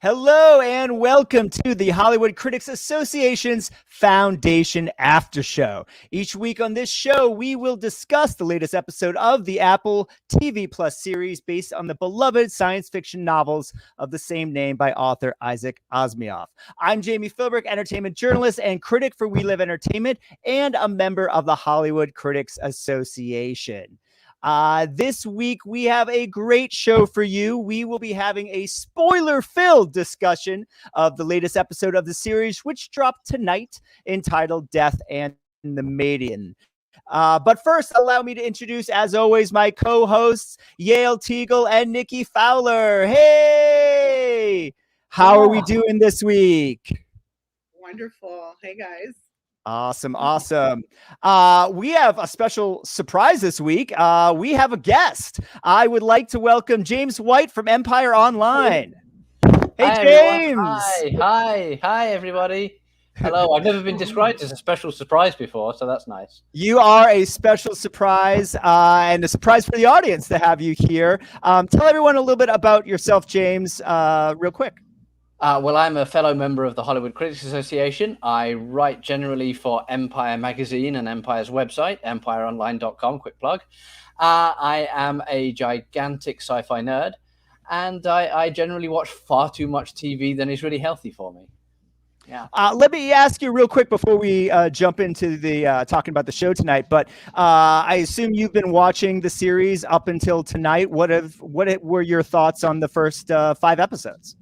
Hello and welcome to the Hollywood Critics Association's Foundation After Show. Each week on this show, we will discuss the latest episode of the Apple TV Plus series based on the beloved science fiction novels of the same name by author Isaac Asimov. I'm Jami Philbrick, entertainment journalist and critic for We Live Entertainment, and a member of the Hollywood Critics Association. This week, we have a great show for you. We will be having a spoiler-filled discussion of the latest episode of the series, which dropped tonight, entitled Death and the Maiden. But first, allow me to introduce, as always, my co-hosts, Yael Tygiel and Nikki Fowler. Hey! How are we doing this week? Wonderful. Hey, guys. Awesome. We have a special surprise this week. We have a guest. I would like to welcome James White from Empire Online. Hey, Hi, James. Hi, everybody. Hello. I've never been described as a special surprise before, so that's nice. You are a special surprise and a surprise for the audience to have you here. Tell everyone a little bit about yourself, James, real quick. Well, I'm a fellow member of the Hollywood Critics Association. I write generally for Empire Magazine and Empire's website, empireonline.com, quick plug. I am a gigantic sci-fi nerd, and I generally watch far too much TV than is really healthy for me. Yeah. Let me ask you real quick before we jump into the talking about the show tonight. But I assume you've been watching the series up until tonight. What were your thoughts on the first 5 episodes?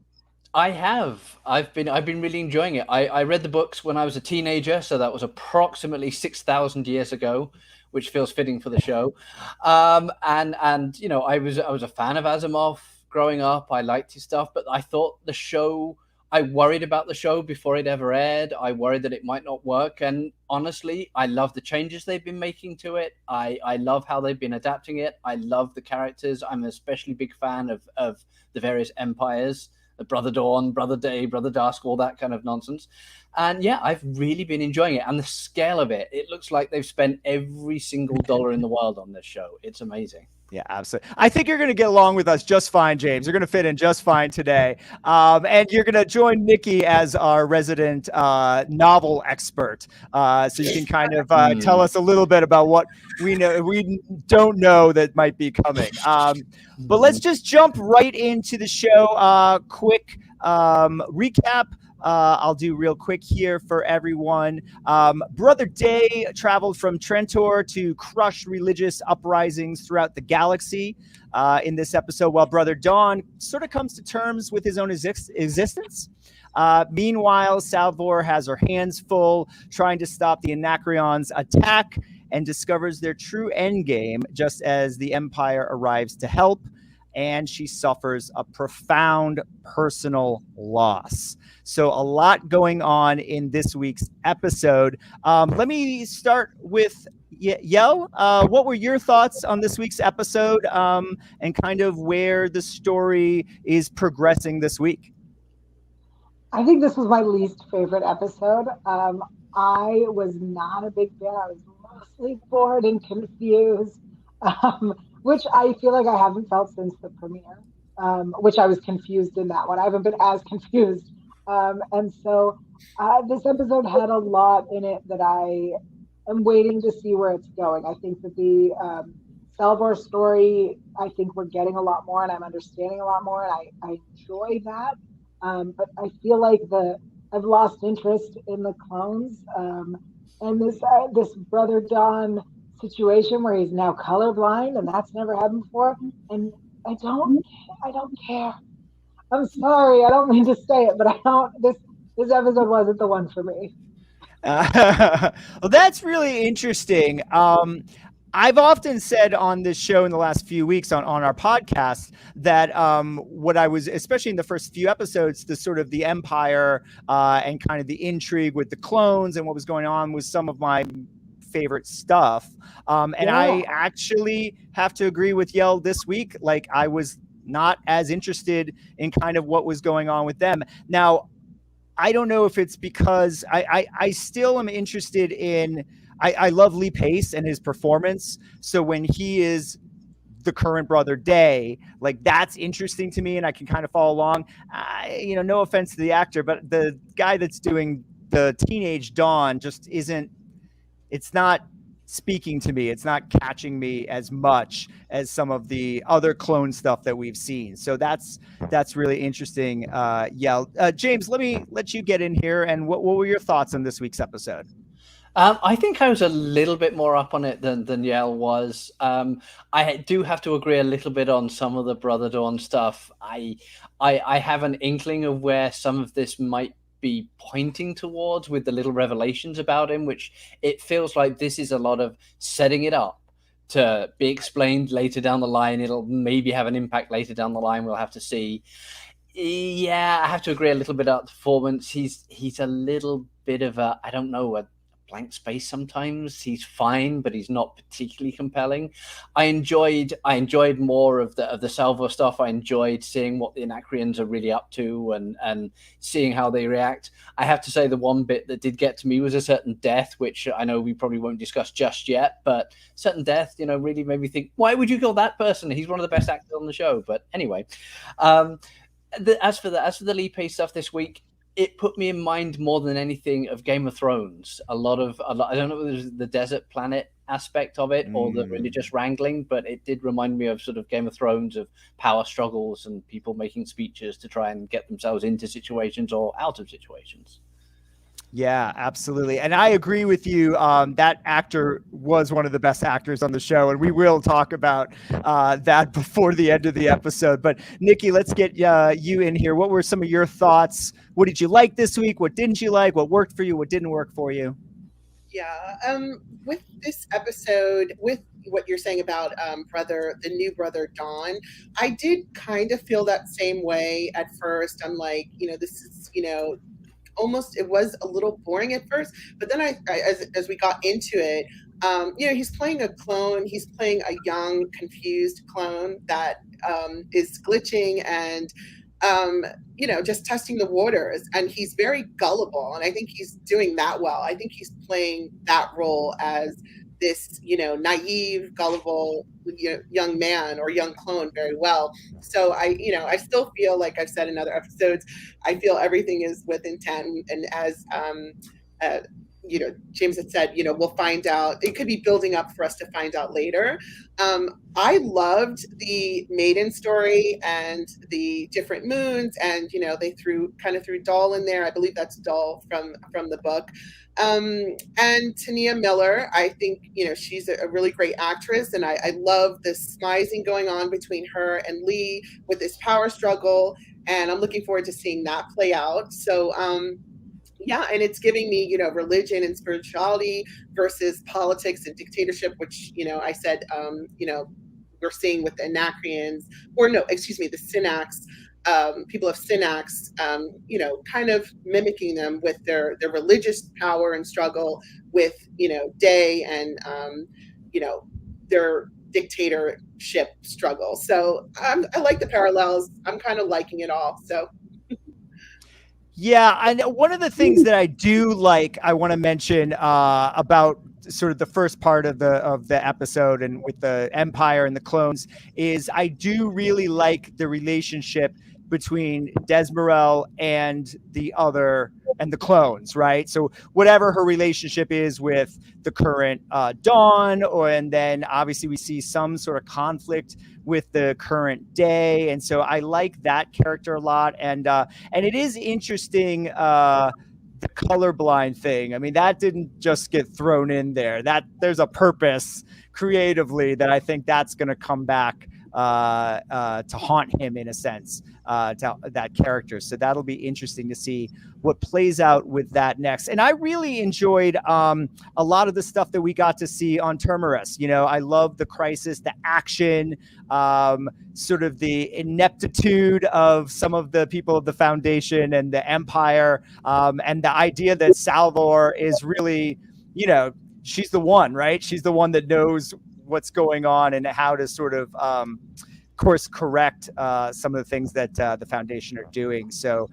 I have. I've been really enjoying it. I read the books when I was a teenager, so that was approximately 6,000 years ago, which feels fitting for the show. And you know, I was a fan of Asimov growing up. I liked his stuff, but I thought the show. I worried about the show before it ever aired. I worried that it might not work. And honestly, I love the changes they've been making to it. I love how they've been adapting it. I love the characters. I'm an especially big fan of the various empires. Brother Dawn, Brother Day, Brother Dusk, all that kind of nonsense. And yeah, I've really been enjoying it. And the scale of it looks like they've spent every single dollar in the world on this show. It's amazing. Yeah, absolutely. I think you're going to get along with us just fine, James. You're going to fit in just fine today. And you're going to join Nikki as our resident novel expert. So you can kind of tell us a little bit about what we don't know that might be coming. But let's just jump right into the show. Quick recap. I'll do real quick here for everyone. Brother Day traveled from Trentor to crush religious uprisings throughout the galaxy in this episode, while Brother Dawn sort of comes to terms with his own existence. Meanwhile, Salvor has her hands full trying to stop the Anacreon's attack and discovers their true endgame just as the Empire arrives to help, and she suffers a profound personal loss. So a lot going on in this week's episode. Let me start with Yael. What were your thoughts on this week's episode and kind of where the story is progressing this week? I think this was my least favorite episode. I was not a big fan. I was mostly bored and confused, which I feel like I haven't felt since the premiere, which I was confused in that one. I haven't been as confused. And so this episode had a lot in it that I am waiting to see where it's going. I think that the Salvor story, I think we're getting a lot more and I'm understanding a lot more, and I enjoy that. But I feel like I've lost interest in the clones and this Brother Dawn situation where he's now colorblind, and that's never happened before. And I don't care. I'm sorry, I don't mean to say it, but I don't. This episode wasn't the one for me. Well, that's really interesting. I've often said on this show in the last few weeks on our podcast that what I was, especially in the first few episodes, the sort of the Empire and kind of the intrigue with the clones and what was going on was some of my favorite stuff. I actually have to agree with Yael this week. Like, I was not as interested in kind of what was going on with them. Now, I don't know if it's because I still am interested in, I love Lee Pace and his performance. So when he is the current brother Day. Like, that's interesting to me, and I can kind of follow along. No offense to the actor, but the guy that's doing the teenage Dawn just isn't. It's not speaking to me. It's not catching me as much as some of the other clone stuff that we've seen. So that's really interesting. James, let me let you get in here. And what were your thoughts on this week's episode? I think I was a little bit more up on it than Yael was. I do have to agree a little bit on some of the Brother Dawn stuff. I have an inkling of where some of this might be pointing towards with the little revelations about him, which it feels like this is a lot of setting it up to be explained later down the line. It'll maybe have an impact later down the line. We'll have to see. Yeah, I have to agree a little bit about the performance. He's a little bit of a blank space sometimes. He's fine, but he's not particularly compelling. I enjoyed more of the Salvo stuff. I enjoyed seeing what the Anacreons are really up to and seeing how they react. I have to say the one bit that did get to me was a certain death, which I know we probably won't discuss just yet, but certain death, really made me think, why would you kill that person? He's one of the best actors on the show. But anyway, as for the Lee Pace stuff this week, it put me in mind more than anything of Game of Thrones. I don't know whether it was the desert planet aspect of it or the religious wrangling, but it did remind me of sort of Game of Thrones, of power struggles and people making speeches to try and get themselves into situations or out of situations. Yeah, absolutely. And I agree with you. That actor was one of the best actors on the show, and we will talk about that before the end of the episode. But Nikki, let's get you in here. What were some of your thoughts? What did you like this week? What didn't you like? What worked for you? What didn't work for you? Yeah, with this episode, with what you're saying about the new brother Dawn, I did kind of feel that same way at first. I'm like, this is, almost, it was a little boring at first, but then as we got into it, he's playing a clone. He's playing a young, confused clone that is glitching and just testing the waters. And he's very gullible, and I think he's doing that well. I think he's playing that role as this, naive, gullible, young man or young clone very well. So I still feel, like I've said in other episodes, I feel everything is with intent. And as, James had said, we'll find out. It could be building up for us to find out later. I loved the Maiden story and the different moons, and they threw Doll in there. I believe that's Doll from the book. And Tania Miller, I think she's a really great actress, and I love this smizing going on between her and Lee with this power struggle, and I'm looking forward to seeing that play out. So yeah, and it's giving me, religion and spirituality versus politics and dictatorship, which, I said, we're seeing with the Anacreons, the Synax, people of Synax, kind of mimicking them with their religious power and struggle with, Day and, their dictatorship struggle. So I like the parallels. I'm kind of liking it all. So. Yeah, and one of the things that I do like, I want to mention about sort of the first part of the episode and with the Empire and the clones is I do really like the relationship between Desmorel and the clones, right? So whatever her relationship is with the current Dawn, and then obviously we see some sort of conflict with the current Day, and so I like that character a lot. And it is interesting, the colorblind thing. I mean, that didn't just get thrown in there. That there's a purpose creatively that I think that's going to come back to haunt him in a sense, to that character. So that'll be interesting to see what plays out with that next. And I really enjoyed a lot of the stuff that we got to see on Terminus. I love the crisis, the action, sort of the ineptitude of some of the people of the Foundation and the Empire, and the idea that Salvor is really, she's the one, right? She's the one that knows what's going on and how to sort of course correct some of the things that the Foundation are doing. So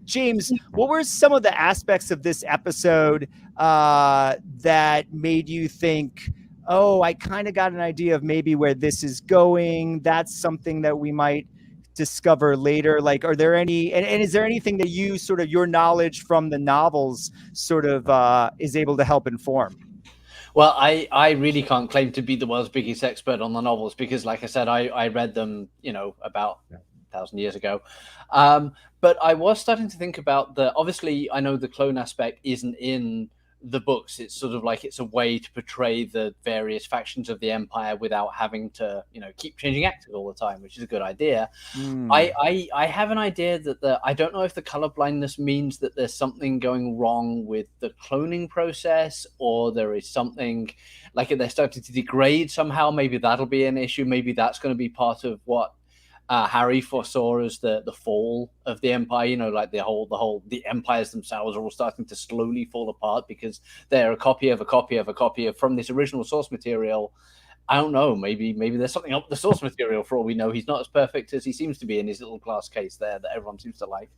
James, what were some of the aspects of this episode that made you think oh, I kind of got an idea of maybe where this is going. That's something that we might discover later. Like, are there any, and is there anything that you sort of, your knowledge from the novels sort of is able to help inform? Well, I really can't claim to be the world's biggest expert on the novels because, like I said, I read them, about 1,000 years ago. But I was starting to think about obviously, I know the clone aspect isn't in the books. It's sort of like it's a way to portray the various factions of the Empire without having to, keep changing actors all the time, which is a good idea. I have an idea that I don't know if the color blindness means that there's something going wrong with the cloning process, or there is something like if they're starting to degrade somehow. Maybe that'll be an issue. Maybe that's going to be part of what Harry foresaw as the fall of the Empire. Like the empires themselves are all starting to slowly fall apart because they're a copy of a copy of a copy of from this original source material. I don't know. Maybe there's something up with the source material for all we know. He's not as perfect as he seems to be in his little glass case there that everyone seems to like.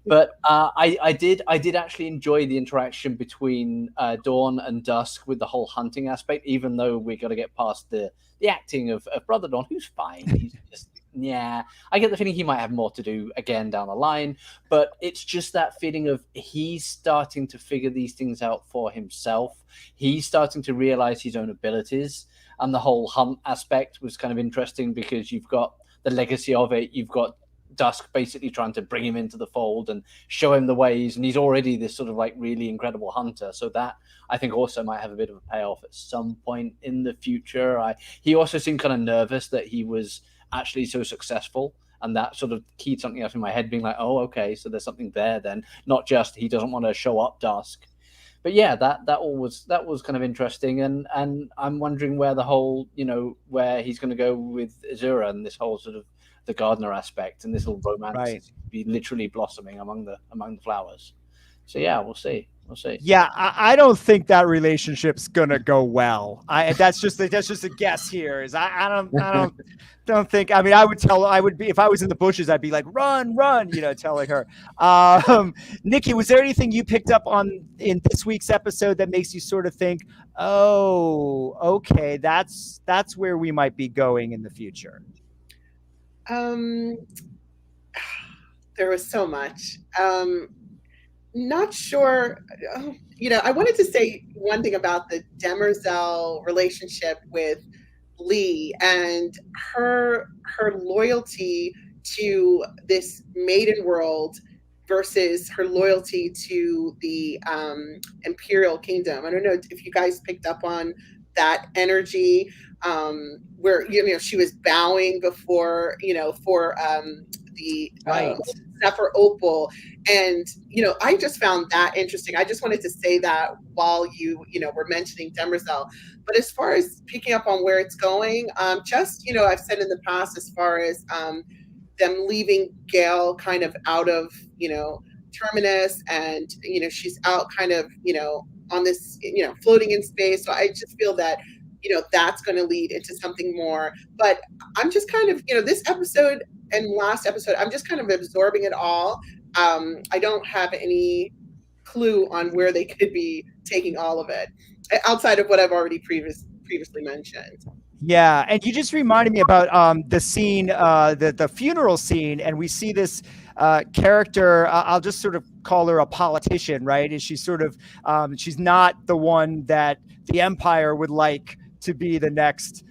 But I did actually enjoy the interaction between Dawn and Dusk with the whole hunting aspect, even though we got to get past the acting of Brother Dawn, who's fine. He's just I get the feeling he might have more to do again down the line, but it's just that feeling of he's starting to figure these things out for himself. He's starting to realize his own abilities, and the whole hunt aspect was kind of interesting because you've got the legacy of it. You've got Dusk basically trying to bring him into the fold and show him the ways, and he's already this sort of like really incredible hunter. So that I think also might have a bit of a payoff at some point in the future. He also seemed kind of nervous that he was actually so successful, and that sort of keyed something up in my head, being like, oh, okay, so there's something there then, not just he doesn't want to show up Dusk. But yeah, that was kind of interesting, and I'm wondering where the whole, where he's going to go with Azura and this whole sort of the gardener aspect and this little romance be literally blossoming among the flowers. So yeah, we'll see. Yeah, I don't think that relationship's gonna go well. That's just a guess here. I don't think. I mean, I would be if I was in the bushes, I'd be like, run, telling her. Nikki, was there anything you picked up on in this week's episode that makes you sort of think, oh, okay, that's where we might be going in the future? There was so much. Not sure. I wanted to say one thing about the Demerzel relationship with Lee and her loyalty to this Maiden world versus her loyalty to the Imperial Kingdom. I don't know if you guys picked up on that energy, where she was bowing before for the Zephyr Opal, and I just found that interesting. I just wanted to say that while you were mentioning Demerzel. But as far as picking up on where it's going, I've said in the past, as far as them leaving Gail kind of out of Terminus, and she's out kind of on this floating in space. So I just feel that that's going to lead into something more. But I'm just kind of this episode and last episode, I'm just kind of absorbing it all. I don't have any clue on where they could be taking all of it, outside of what I've already previously mentioned. Yeah, and you just reminded me about the scene, the funeral scene, and we see this character. I'll just sort of call her a politician, right? Is she sort of she's not the one that the Empire would like to be the next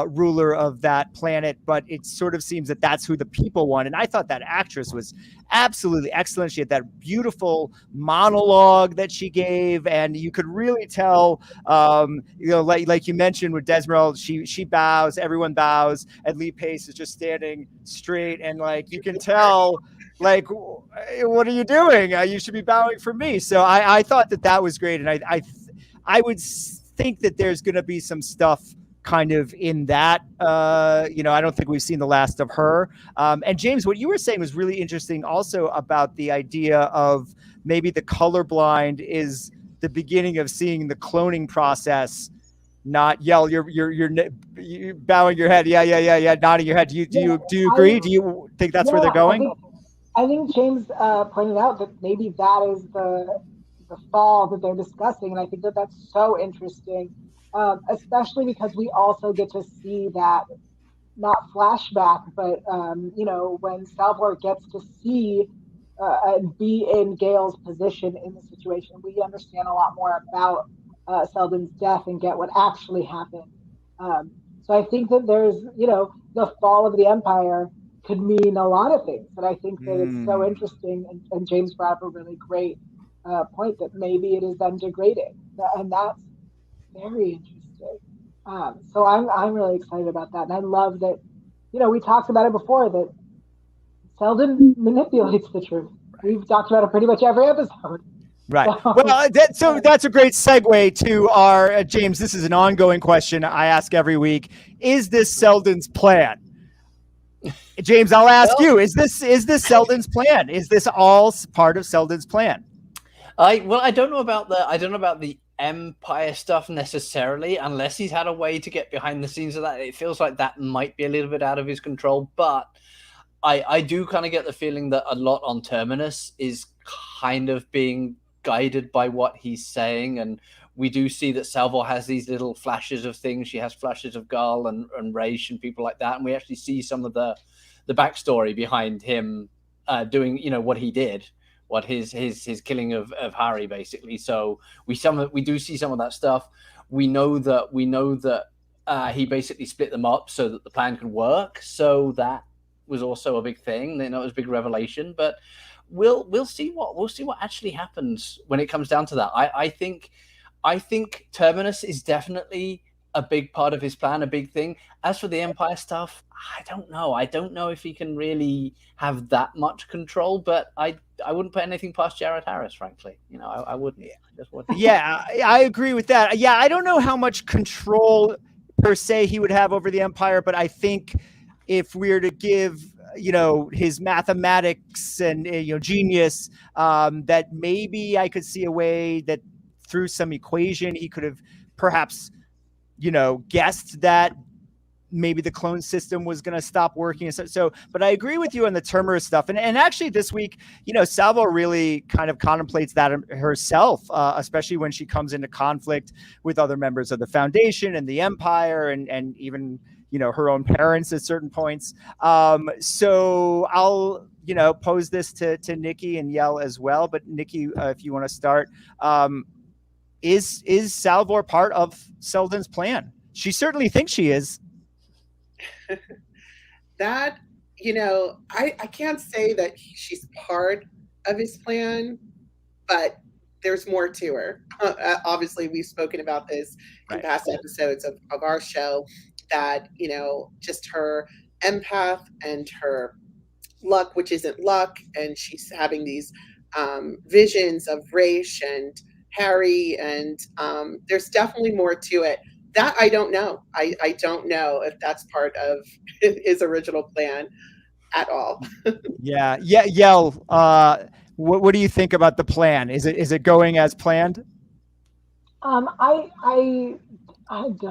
ruler of that planet, but it sort of seems that that's who the people want. And I thought that actress was absolutely excellent. She had that beautiful monologue that she gave, and you could really tell, like you mentioned with Desmeril, she bows, everyone bows, and Lee Pace is just standing straight, and like you can tell, like, what are you doing? You should be bowing for me. So I thought that was great, and I would think that there's going to be some stuff kind of in that. I don't think we've seen the last of her. And James, what you were saying was really interesting also about the idea of maybe the colorblind is the beginning of seeing the cloning process. Not Yael, you're bowing your head. Yeah, nodding your head. Do you agree? Do you think that's where they're going? I think James pointed out that maybe that is the fall that they're discussing, and I think that's so interesting. especially because we also get to see that, not flashback, but when Salvor gets to see and be in Gale's position in the situation, we understand a lot more about Seldon's death and get what actually happened. So I think that there's, the fall of the Empire could mean a lot of things. And I think that it's so interesting. And James brought up a really great point that maybe it is then degrading. And that's very interesting. So I'm really excited about that. And I love that, we talked about it before, that Seldon manipulates the truth. We've talked about it pretty much every episode. Right. Well, so that's a great segue to our, James, this is an ongoing question I ask every week. Is this Seldon's plan? James, I'll ask you, is this Seldon's plan? Is this all part of Seldon's plan? I don't know about the Empire stuff necessarily, unless he's had a way to get behind the scenes of that. It feels like that might be a little bit out of his control, but I do kind of get the feeling that a lot on Terminus is kind of being guided by what he's saying, and we do see that Salvor has these little flashes of things. She has flashes of Garl and Raish and people like that, and we actually see some of the backstory behind him doing what he did, what his killing of Harry, basically. So we do see some of that stuff. We know that he basically split them up so that the plan could work. So that was also a big thing. It was a big revelation, but we'll see what actually happens when it comes down to that. I think Terminus is definitely a big part of his plan, a big thing. As for the Empire stuff, I don't know. I don't know if he can really have that much control, but I wouldn't put anything past Jared Harris, frankly. I wouldn't. Yeah, I agree with that. Yeah, I don't know how much control per se he would have over the Empire, but I think if we were to give his mathematics and genius, that maybe I could see a way that through some equation he could have perhaps guessed that maybe the clone system was going to stop working. So, but I agree with you on the Terminus stuff. And actually this week, Salvor really kind of contemplates that herself, especially when she comes into conflict with other members of the Foundation and the Empire and even, her own parents at certain points. So I'll, pose this to Nikki and Yael as well. But Nikki, if you want to start, is Salvor part of Seldon's plan? She certainly thinks she is. That, I can't say that she's part of his plan, but there's more to her. Obviously, we've spoken about this in past episodes of our show, that, just her empath and her luck, which isn't luck, and she's having these visions of Raish and Harry, and there's definitely more to it. That I don't know. I don't know if that's part of his original plan at all. Yeah. Yael, what do you think about the plan? Is it going as planned? I don't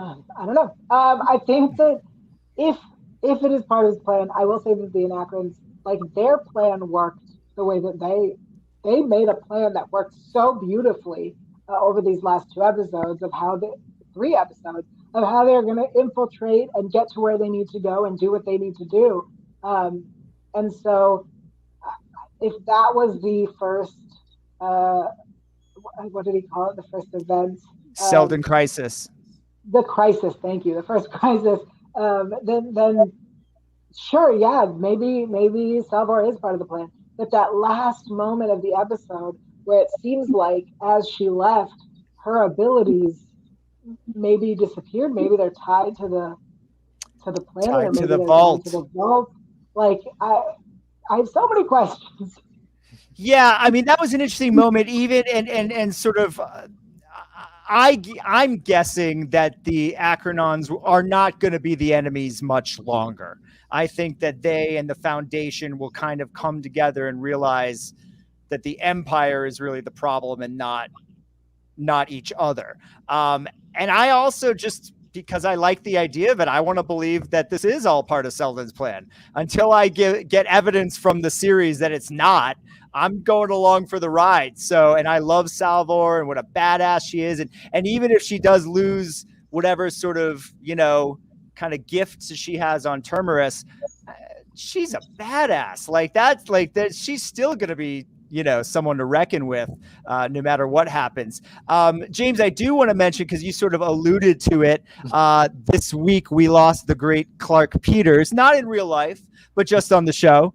know. I think that if it is part of his plan, I will say that the Anachrons, like, their plan worked the way that they made a plan that worked so beautifully over these last 3 episodes of how they're going to infiltrate and get to where they need to go and do what they need to do. And so if that was the first, what did he call it? The first event? Seldon crisis. The crisis. Thank you. The first crisis. Then sure. Yeah. Maybe Salvor is part of the plan. But that last moment of the episode where it seems like as she left, her abilities maybe disappeared. Maybe they're tied to the planet, or maybe to the they're vault. tied to the vault. Like, I have so many questions. Yeah, I mean, that was an interesting moment, even and sort of. I'm guessing that the Acronons are not going to be the enemies much longer. I think that they and the Foundation will kind of come together and realize that the Empire is really the problem and not each other. And I also, just because I like the idea of it, I want to believe that this is all part of Seldon's plan. Until I get evidence from the series that it's not, I'm going along for the ride. So, and I love Salvor and what a badass she is. And even if she does lose whatever sort of, kind of gifts she has on Terminus, she's a badass. Like that's like that. She's still going to be, someone to reckon with, no matter what happens. James, I do want to mention, because you sort of alluded to it, this week we lost the great Clark Peters, not in real life, but just on the show.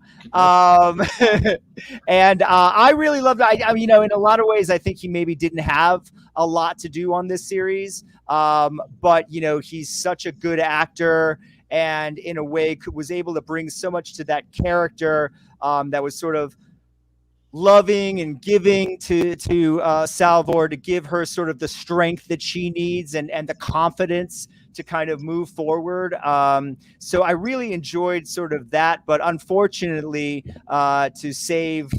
And I really loved it. I mean, in a lot of ways, I think he maybe didn't have a lot to do on this series. But, he's such a good actor, and in a way was able to bring so much to that character that was sort of loving and giving to Salvor, to give her sort of the strength that she needs and the confidence to kind of move forward. So I really enjoyed sort of that, but unfortunately to save,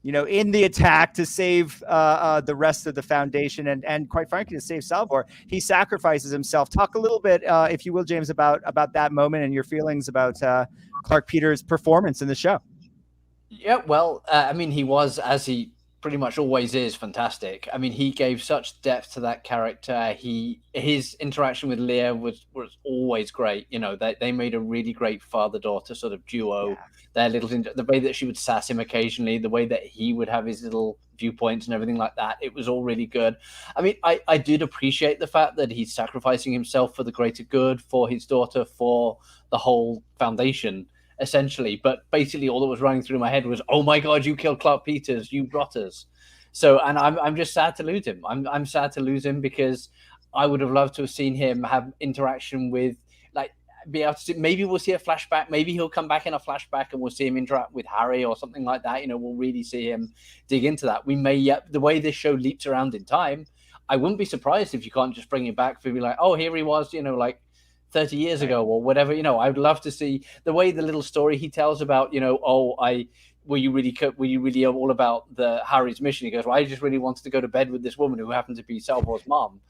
in the attack, to save the rest of the Foundation and quite frankly, to save Salvor, he sacrifices himself. Talk a little bit, if you will, James, about that moment and your feelings about Clark Peters' performance in the show. Yeah, well, I mean, he was, as he pretty much always is, fantastic. I mean, he gave such depth to that character. His interaction with Leah was always great. They made a really great father-daughter sort of duo. Yeah. Their little, the way that she would sass him occasionally, the way that he would have his little viewpoints and everything like that, it was all really good. I mean, I did appreciate the fact that he's sacrificing himself for the greater good, for his daughter, for the whole Foundation, essentially. But basically all that was running through my head was, oh my God, you killed Clark Peters, you rotters. So, and I'm just sad to lose him. I'm sad to lose him, because I would have loved to have seen him have interaction with, like, be able to see, maybe we'll see a flashback, maybe he'll come back in a flashback and we'll see him interact with Harry or something like that. We'll really see him dig into that. We may, the way this show leaps around in time, I wouldn't be surprised if you can't just bring him back for be like, oh, here he was, like 30 years ago or whatever. I would love to see the way the little story he tells about, were you really all about the Harry's mission? He goes, well, I just really wanted to go to bed with this woman who happened to be Salvor's mom.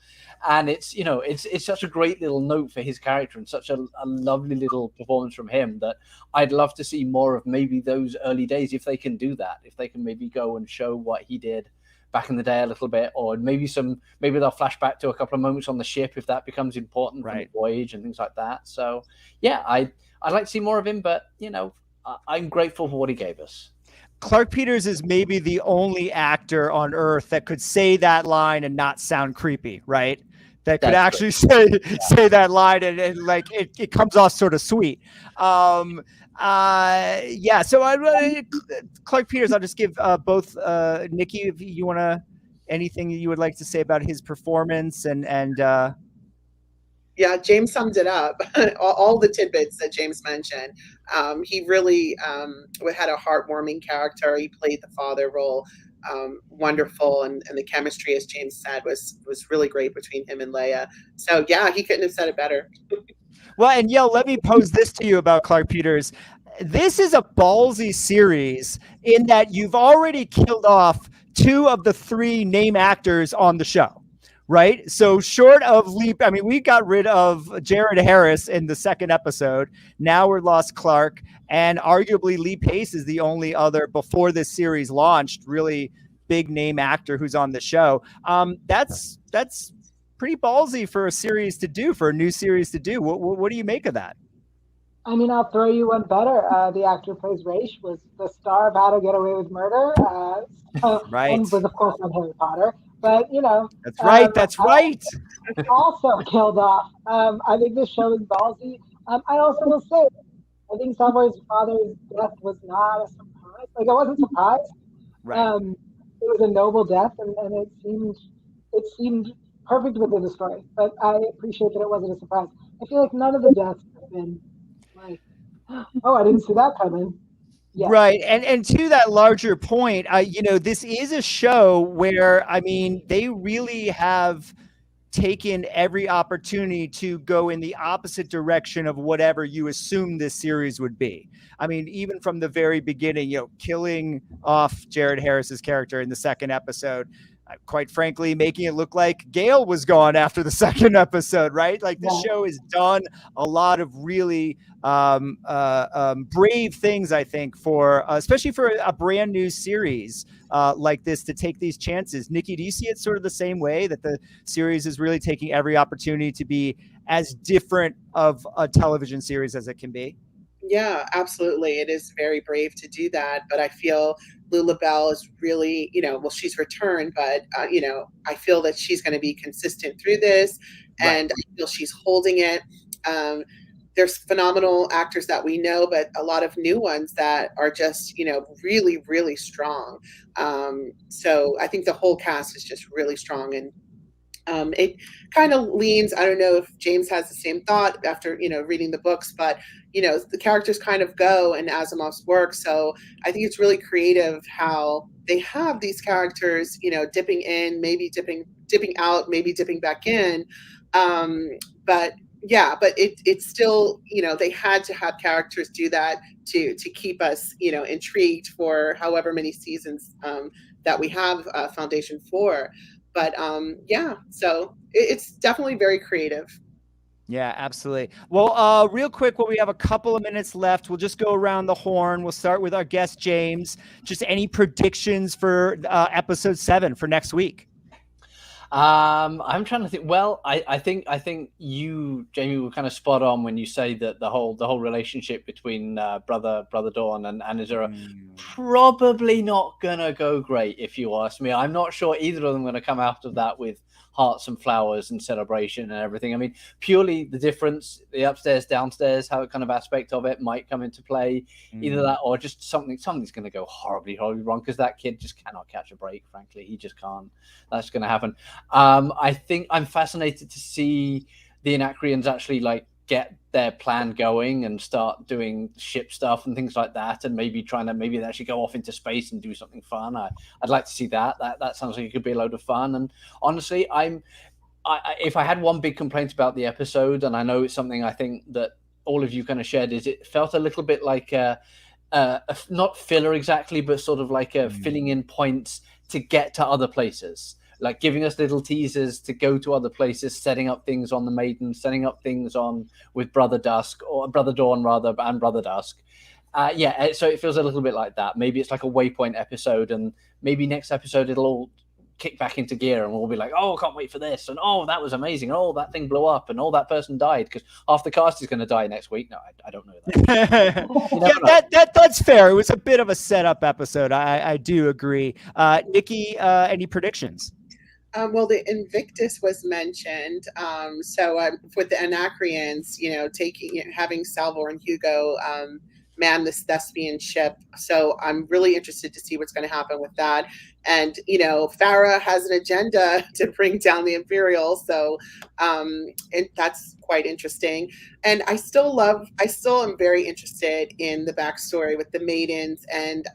And it's, it's such a great little note for his character and such a lovely little performance from him that I'd love to see more of maybe those early days, if they can do that, if they can maybe go and show what he did back in the day a little bit, or maybe they'll flash back to a couple of moments on the ship if that becomes important, right, for the voyage and things like that. So yeah, I'd like to see more of him, but I'm grateful for what he gave us. Clark Peters is maybe the only actor on Earth that could say that line and not sound creepy, right? That could actually say that line and like it comes off sort of sweet. So Clark Peters, I'll just give both Nikki, if you want to, anything you would like to say about his performance and Yeah, James summed it up. All the tidbits that James mentioned. He really had a heartwarming character. He played the father role wonderful, and the chemistry, as James said, was really great between him and Leia. So yeah, he couldn't have said it better. Well, and Yael, let me pose this to you about Clark Peters. This is a ballsy series in that you've already killed off 2 of the 3 name actors on the show, right? So short of Leap, I mean, we got rid of Jared Harris in the 2nd episode. Now we're lost Clark, and arguably Lee Pace is the only other, before this series launched, really big name actor who's on the show. That's pretty ballsy for a series to do, for a new series to do. What do you make of that? I mean, I'll throw you one better. The actor who plays Raish was the star of How to Get Away with Murder. Right. And was, of course, on Harry Potter. But, That's right. That's right. Also killed off. I think this show is ballsy. I also will say, I think Salvor's father's death was not a surprise. Like, I wasn't surprised. Right. It was a noble death, and it seemed perfect within the story. But I appreciate that it wasn't a surprise. I feel like none of the deaths have been like, oh, I didn't see that coming. Yeah. Right. And to that larger point, this is a show where, I mean, they really have taken every opportunity to go in the opposite direction of whatever you assume this series would be. I mean, even from the very beginning, killing off Jared Harris's character in the 2nd episode, quite frankly, making it look like Gail was gone after the second episode, right? Like the show has done a lot of really brave things, I think, for especially for a brand new series like this, to take these chances. Nikki, do you see it sort of the same way, that the series is really taking every opportunity to be as different of a television series as it can be? Yeah, absolutely. It is very brave to do that, but I feel Lula Bell is really, well, she's returned, but I feel that she's going to be consistent through this, and I feel she's holding it. There's phenomenal actors that we know, but a lot of new ones that are just, really, really strong. So I think the whole cast is just really strong, and it kind of leans, I don't know if James has the same thought after, reading the books, but, the characters kind of go in Asimov's work. So I think it's really creative how they have these characters, dipping in, maybe dipping out, maybe dipping back in. But it's still, they had to have characters do that to keep us, intrigued for however many seasons that we have Foundation for. But so it's definitely very creative. Yeah, absolutely. Well, real quick, we have a couple of minutes left. We'll just go around the horn. We'll start with our guest, James. Just any predictions for episode 7 for next week? I'm trying to think. Well, I think you, Jamie, were kind of spot on when you say that the whole relationship between brother Dawn and Azura probably not gonna go great, if you ask me. I'm not sure either of them are gonna come out of that with hearts and flowers and celebration and everything. I mean, purely the difference, the upstairs, downstairs, how kind of aspect of it might come into play. Either that or just something's going to go horribly, horribly wrong, because that kid just cannot catch a break, frankly. He just can't. That's going to happen. I think I'm fascinated to see the Anacreans actually get their plan going and start doing ship stuff and things like that, and maybe they actually go off into space and do something fun. I'd like to see that. That sounds like it could be a load of fun. And honestly, if I had one big complaint about the episode, and I know it's something I think that all of you kind of shared, is it felt a little bit like not filler exactly, but sort of like filling in points to get to other places. Like giving us little teasers to go to other places, setting up things on the Maiden, setting up things on with Brother Dusk, or Brother Dawn rather, and Brother Dusk. So it feels a little bit like that. Maybe it's like a waypoint episode, and maybe next episode it'll all kick back into gear, and we'll be like, oh, can't wait for this, and oh, that was amazing, and oh, that thing blew up, and oh, that person died, because half the cast is going to die next week. No, I don't know that. That's fair. It was a bit of a setup episode. I do agree. Nikki, any predictions? Well, the Invictus was mentioned. With the Anacreans, having Salvor and Hugo man this thespian ship. So I'm really interested to see what's going to happen with that. And, Farah has an agenda to bring down the Imperial. So and that's quite interesting. And I still am very interested in the backstory with the Maidens. And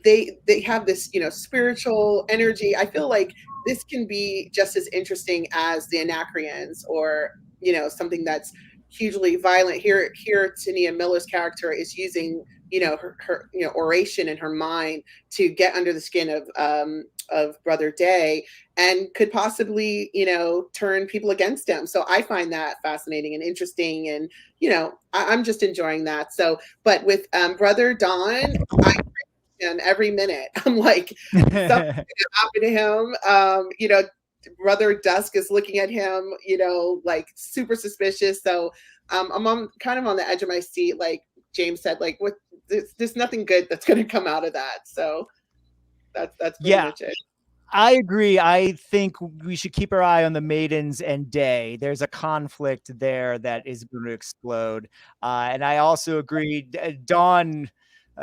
they have this, spiritual energy. I feel like this can be just as interesting as the Anacreans, or, something that's hugely violent. Here Tania Miller's character is using, her oration in her mind to get under the skin of Brother Day, and could possibly, turn people against him. So I find that fascinating and interesting, and, I'm just enjoying that. So, but with Brother Don, him every minute. I'm like, something's gonna happen to him. Brother Dusk is looking at him, like super suspicious. So I'm kind of on the edge of my seat, like James said, like there's nothing good that's going to come out of that. So that's pretty much it. I agree. I think we should keep our eye on the Maidens and Day. There's a conflict there that is going to explode. And I also agree, Dawn,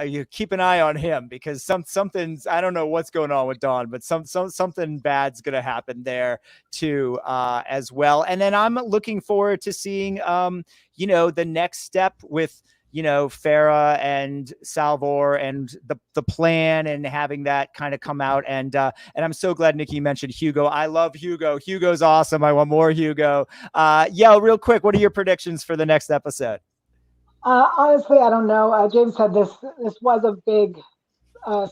you keep an eye on him, because something's, I don't know what's going on with Dawn, but something bad's going to happen there too, as well. And then I'm looking forward to seeing, the next step with, Farah and Salvor and the plan, and having that kind of come out. And I'm so glad Nikki mentioned Hugo. I love Hugo. Hugo's awesome. I want more Hugo. Real quick, what are your predictions for the next episode? Honestly, I don't know. James said this was a big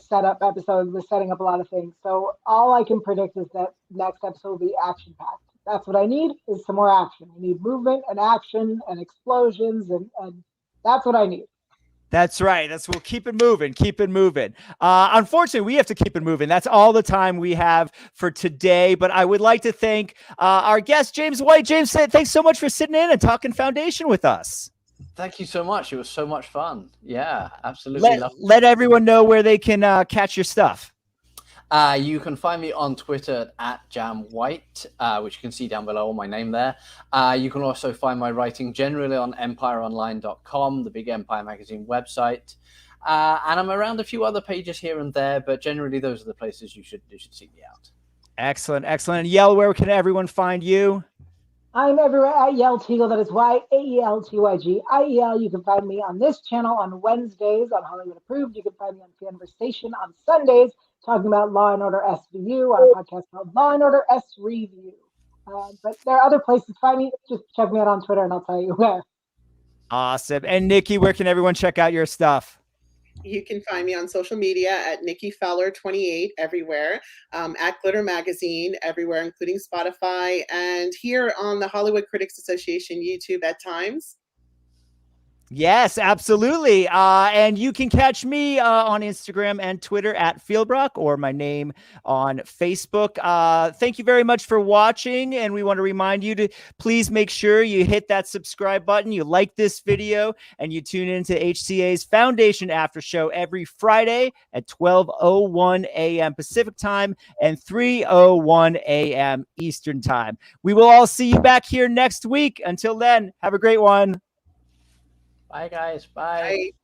setup episode with setting up a lot of things. So all I can predict is that next episode will be action packed. That's what I need is some more action. I need movement and action and explosions and that's what I need. That's right. We'll keep it moving. Keep it moving. Unfortunately, we have to keep it moving. That's all the time we have for today. But I would like to thank our guest, James White. James, thanks so much for sitting in and talking Foundation with us. Thank you so much. It was so much fun. Yeah, absolutely. Let everyone know where they can catch your stuff. You can find me on Twitter at JamWhite, which you can see down below, my name there. You can also find my writing generally on empireonline.com, the big Empire magazine website. And I'm around a few other pages here and there, but generally those are the places you should seek me out. Excellent. And Yael, where can everyone find you? I'm everywhere at Yael Tygiel. That is YAELTYG. IEL. You can find me on this channel on Wednesdays on Hollywood Approved. You can find me on Conversation on Sundays talking about Law and Order SVU on a podcast called Law and Order S Review. But there are other places to find me. Just check me out on Twitter and I'll tell you where. Awesome. And Nikki, where can everyone check out your stuff? You can find me on social media at Nikki Fowler 28 everywhere, at Glitter Magazine everywhere, including Spotify, and here on the Hollywood Critics Association YouTube at times. Yes, absolutely. And you can catch me on Instagram and Twitter at Philbrick, or my name on Facebook. Thank you very much for watching. And we want to remind you to please make sure you hit that subscribe button, you like this video, and you tune into HCA's Foundation After Show every Friday at 12:01 a.m. Pacific time and 3:01 a.m. Eastern time. We will all see you back here next week. Until then, have a great one. Bye, guys. Bye. Bye.